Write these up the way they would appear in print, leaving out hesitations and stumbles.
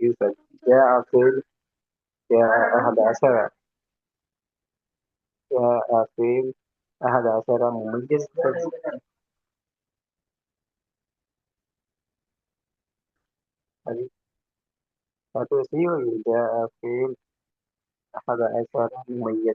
يوسف جاء فيل جاء أحد عشر جاء فيل أحد عشر مميز هذه فتوسيع جاء فيل أحد عشر مميز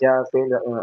جاء فيل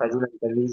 رجلا تمييز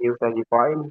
يوسف فاعل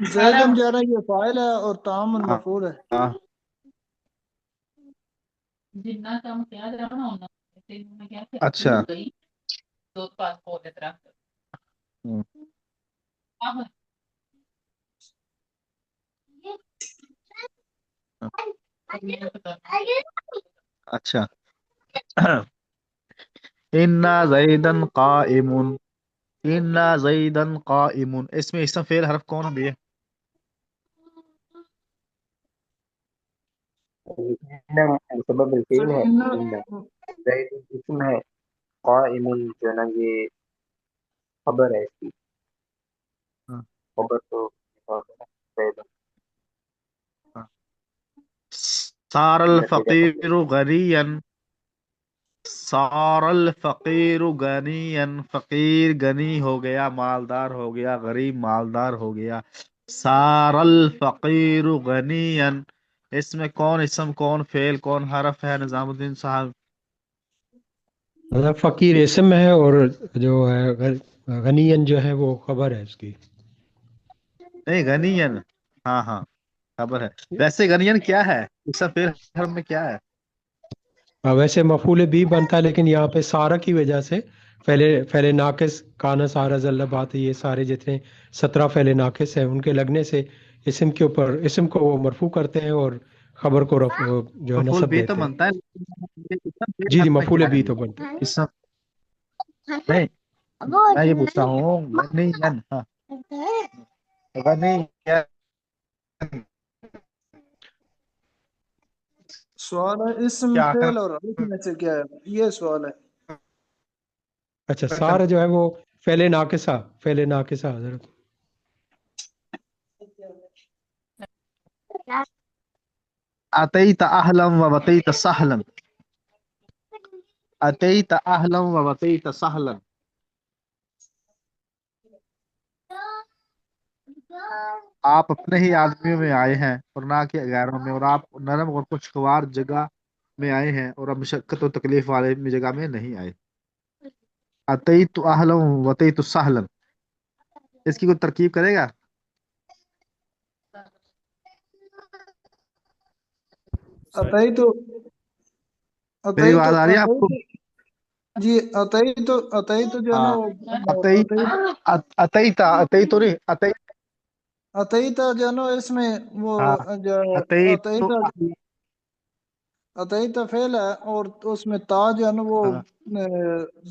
زیدن جو ہے نا یہ فاعل ہے اور تام ہاں مفعول ہے. ہاں اچھا ہوں، اچھا انا زیدن قائم، انا زیدن قائم، اس میں اسم فعل حرف کون بھی ہے؟ إن سبب الفعل ہے ان إن. زید اسم ہے. قائم جو ہے نا یہ خبر ہے اس کی. ہاں، خبر تو زید ہاں۔ صار نتیجہ الفقیر خبر. غنیا، صار الفقیر غنیا، فقیر غنی ہو گیا، مالدار ہو گیا، غریب مالدار ہو گیا. صار الفقیر غنیا، اس میں کون اسم کون فعل کون حرف ہے نظام الدین صاحب؟ مطلب فقیر اسم ہے اور جو ہے غنین جو ہے وہ خبر ہے اس کی. نہیں غنیا، ہاں ہاں خبر ہے. ویسے غنین کیا ہے اسم فعل حرف میں کیا ہے؟ ویسے مفعول بھی بنتا ہے لیکن یہاں پہ سارا کی وجہ سے فعل ناقص کانا سارا زلہ بات یہ سارے جتنے 17 فعل ناقص ہیں ان کے لگنے سے اسم کے اوپر اسم کو وہ مرفوع کرتے ہیں اور خبر کو جو ہے مفعول نصب بھی تو دیتے ہیں. بنتا ہے لیکن اسم فعل جی جی حرف میں مفعول کیا ہے؟ بھی تو بنتے ہیں. اسم نہیں، میں یہ پوچھتا ہوں غنین، ہاں غنی سوال ہے اسم کیا فعل اور حرف میں سے کیا ہے، یہ سوال ہے. اچھا سارا جو ہے وہ فعل ناقصہ حضرت. اتیت اہلا و وتیت سہلا، اتیت اہلا و وتیت سہلا. آپ اپنے ہی آدمیوں میں آئے ہیں اور نہ کہ غیروں میں، اور آپ نرم اور خوشگوار جگہ میں آئے ہیں اور اب مشقت و تکلیف والے جگہ میں نہیں آئے. اتیت اہلا و وتیت سہلا، اس کی کوئی ترکیب کرے گا؟ عطائی تو میری عطائی تو آواز آ رہی ہے آپ عطائی کو؟ تو جی عطائی تو جو ہے نا ہاں وہ اتیت، اتیت اتیت نہیں اتیت، عطائی تو جو ہے نا اس میں وہ ہاں جو اتیت عطائی تو فعل ہے اور اس میں تا جو ہے نا وہ ہاں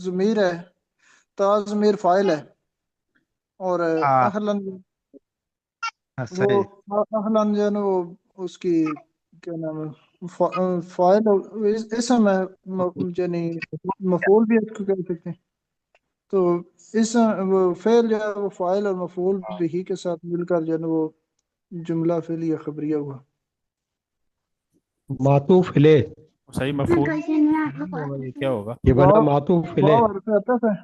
ضمیر ہے، تا ضمیر فاعل ہے اور ہاں اہلن ہاں، وہ صحیح. اہلن جو ہے نا وہ اس کی کیا نام ہے فاعل اسم ہے، یعنی مفعول بھی اس کو کہہ سکتے ہیں. تو اس وہ فعل جو ہے وہ فاعل اور مفعول بھی کے ساتھ مل کر جو ہے نا وہ جملہ فعلیہ خبریہ ہوا. معطوف لے صحیح مفعول ہوگا، یہ کیا ہوگا؟ یہ بنا واو معطوف لے. واو حرف عطف ہے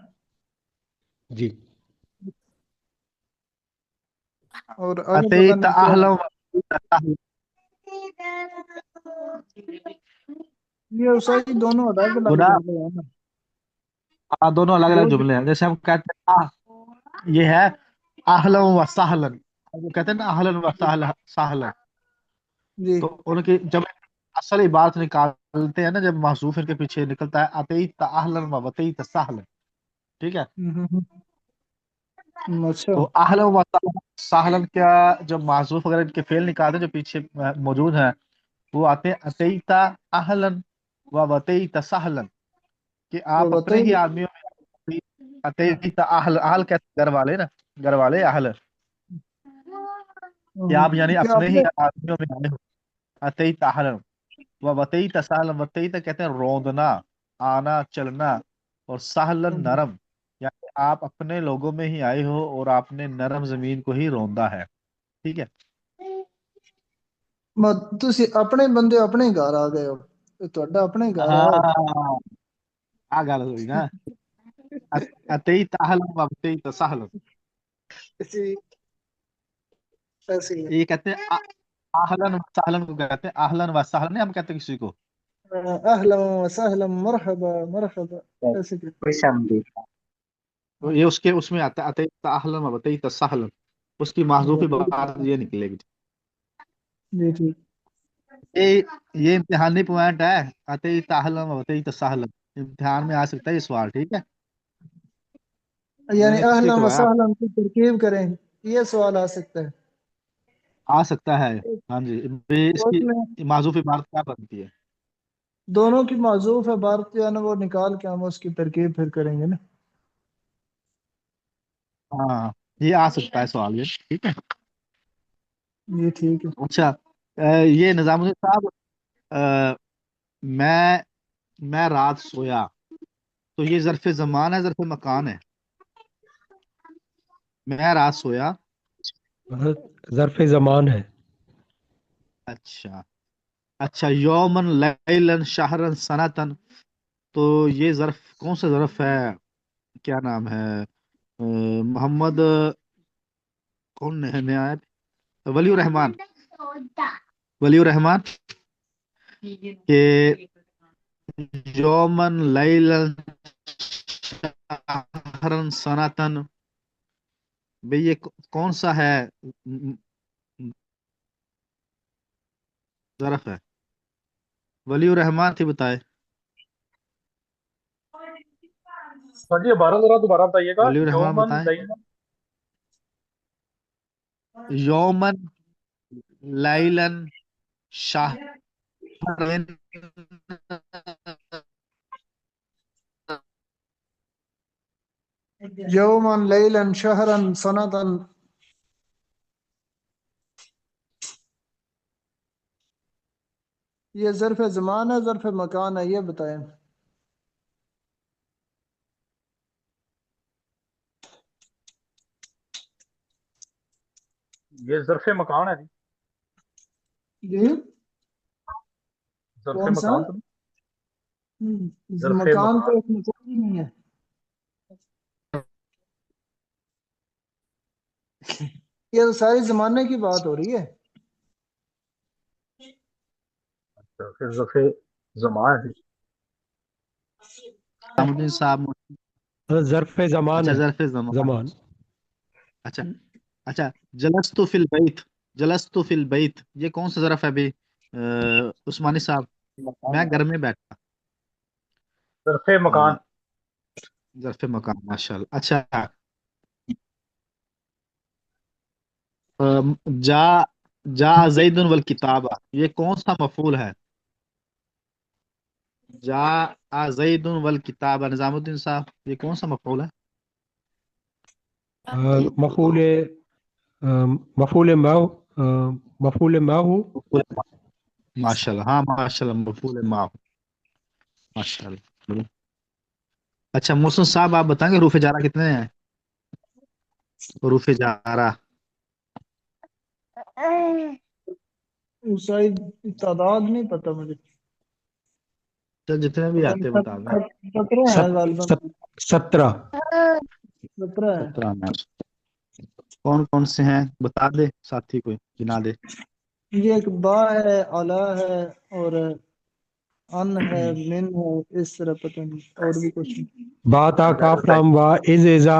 جی اور آگے پتہ اتیت نہیں کیا اہلا ہے. و وتیت سہلا. یہ صحیح دونوں الگ الگ گناہ، جملے ہیں نا. دونوں الگ دو الگ جملے ہیں. جیسے ہم کہتے ہیں یہ ہے اہلا و سہلا، وہ کہتے ہیں نا اہلا و سہلا سہلا، جی تو ان کی جب اصل عبارت نکالتے ہیں نا، جب محذوف ان کے پیچھے نکلتا ہے اتیت اہلا و وتیت سہلا، ٹھیک ہے. اچھا تو اہلا و سہلا کیا جب محذوف اگر ان کے فعل نکالتے ہیں جو پیچھے موجود ہیں وہ آتے ہیں اتیت اہلا و وتیت سہلا، کہ وہ آپ اپنے ہی بتائیے. آدمیوں میں اتیت اہل، اہل کہتے ہیں گھر والے نا، گھر والے اہل، کہ آپ یعنی کہ اپنے آپ ہی نے آدمیوں میں آئے ہو. اتیت اہلا و وتیت سہلا، وتیت کہتے ہیں روندنا، آنا چلنا، اور سہلا نرم، یعنی آپ اپنے لوگوں میں ہی آئے ہو اور آپ نے نرم زمین کو ہی روندا ہے. ٹھیک ہے. ਤੁਸੀਂ ਆਪਣੇ ਬੰਦੇ ਆਪਣੇ ਘਰ ਆ ਗਏ ਹੋ, ਇਹ ਤੁਹਾਡਾ ਆਪਣੇ ਘਰ ਆਇਆ ਹੋ. ہاں آ گل ہوئی نا. اتیت اہلا و وتیت سہلا، اسی ایسی یہ کہتے ہیں اہلن و سہلن کو کہتے ہیں، اہلن و سہلن نہیں ہم کہتے کسی کو. اهلا وسهلا مرحبا مرحبا ایسے کہ خوش آمدید. تو یہ اس میں آتا ہے اتیت اہلن و وتیت سہلن. اس کی محذوفی بات یہ نکلے گی. جی ٹھیک. یہ امتحانی پوائنٹ ہے. اتے تاہلم ہوتے تساہلم امتحان میں آ سکتا ہے یہ سوال. ٹھیک ہے میں یعنی نے اس لیے اہلا و کروایا. سہلا کی ترکیب کریں یہ سوال آ سکتا ہے. آ سکتا ہے. ہاں جی اس تو اس کی میں معذوفی بات کیا بنتی ہے؟ دونوں کی معذوف عبارت جو ہے نا وہ نکال کے ہم اس کی ترکیب پھر کریں گے نا. ہاں یہ آ سکتا ہے سوال یہ. ٹھیک ہے. یہ ٹھیک ہے. اچھا یہ نظام الدین صاحب میں رات سویا تو یہ ظرف زمان ہے ظرف مکان ہے؟ میں رات سویا. ظرف زمان ہے. اچھا اچھا یومن لیلن شہرن سنتن تو یہ ظرف کون سا ظرف ہے؟ کیا نام ہے محمد کون ہے نیا ہے؟ ولی الرحمان. ولی الرحمان کہ یومن لیلن شہرن سنتن بھئی یہ کون سا ہے ظرف ہے؟ ولی الرحمان تھی بتائے. سر جی ذرا دوبارہ بتائیے گا. ولی الرحمان یومن بتائیں. لیلا یومن لیلن شہرن یوما لیلا شہرا سنتا. یہ ظرف زمان ہے ظرف مکان ہے یہ بتائیں. یہ ظرف مکان ہے جی. جی ظرف کون سا؟ مکان تو ظرف مکان تو مکان ایک مکان ہی نہیں ہے. یہ تو ساری زمانے کی بات ہو رہی ہے. پھر ظرف زمان ہے جی. نظام الدین صاحب. ظرف زمان اچھا ہے. ظرف زمان. زمان. اچھا اچھا جلست فی البیت. جلست فی البیت یہ کون سا ظرف ہے ابھی عثمانی صاحب؟ میں گھر میں بیٹھا. ظرف مکان. ظرف مکان ماشاء اللہ. اچھا جا جا زید والکتاب یہ کون سا مفعول ہے؟ جا زید والکتاب نظام الدین صاحب یہ کون سا مفعول ہے؟ مفعول مفعول ما مفعول ما ہو. ماشاء اللہ. ہاں ماشاء اللہ مفعول ما ماشاء اللہ. اچھا محسن صاحب آپ بتائیں گے حروف جارہ کتنے ہیں؟ حروف جارہ شاید تعداد نہیں پتہ مجھے. جتنے بھی آتے بتا دیں. 17 ہے غالباً. 17. 17 ہے. 17 میں کون کون سے ہیں بتا دے ساتھی کوئی گنا دے. یہ ایک با ہے اعلیٰ ہے اور ان ہے من ہے اس طرح پتہ نہیں اور بھی کچھ نہیں. باتا کاف لام وا از ازا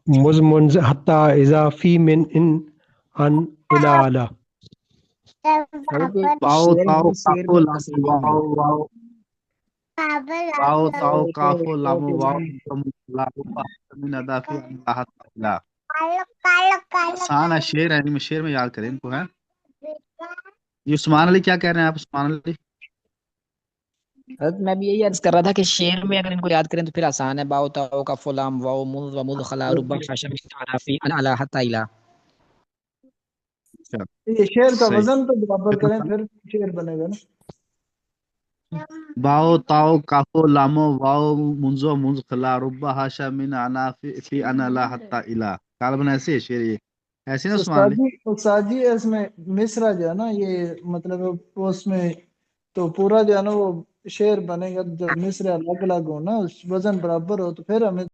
مزمنز حتی ازا فی من ان الى اعلی. باؤ شعر تاؤ میں شعر کافو میں لام اصل یہ واؤ ہے. واؤ باؤ تاؤ کافو لام واؤ من اضافی اللہ تعالی. آسان ہے شعر ہے میں شعر میں یاد کریں ان کو ہے. یہ عثمان علی کیا کہہ رہے ہیں آپ؟ عثمان علی حضرت میں بھی یہی عرض کر رہا تھا کہ شعر میں اگر ان کو یاد کریں تو پھر آسان ہے. باؤ تاؤ کا فلام واؤ مذ و مذ خلا ربا خاشم عرفی ان علی حتی الہ. یہ شعر کا صحیح. وزن تو برابر کریں پھر شعر بنے گا نا. باؤ تاؤ کافو لامو واؤ منزو منز خلا ربا ہاشا من انا فی انا لا حتی الہ. غالباً ایسے ہے شعر یہ ایسے نا عثمان علی. استاد جی اس میں مصرع جو ہے نا یہ مطلب اس میں تو پورا جو ہے نا وہ شعر بنے گا. جب مصرع الگ الگ ہو نا وزن برابر ہو تو پھر ہمیں